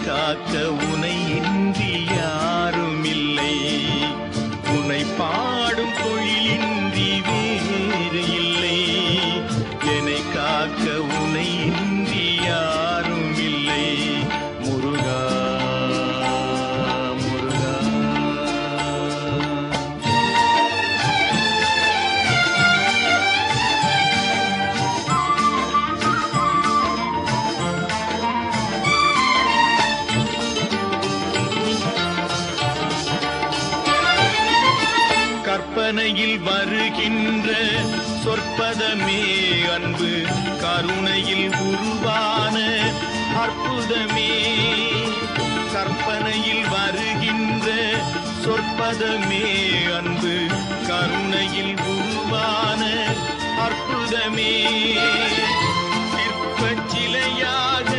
காக்க உனை இன்றி யாரும் இல்லை. உனை பாடும் தொழிலின்றி வேறு இல்லை. என்னை காக்க உனை இன்றி யாரும் இல்லை. முருகா முருகா. கற்பனையில் வருகின்ற சொற்பதமே அன்பு, கருணையில் உருவான அற்புதமே. கற்பனையில் வருகின்ற சொற்பதமே அன்பு, கருணையில் உருவான அற்புதமே. சிற்பச் சிலையாக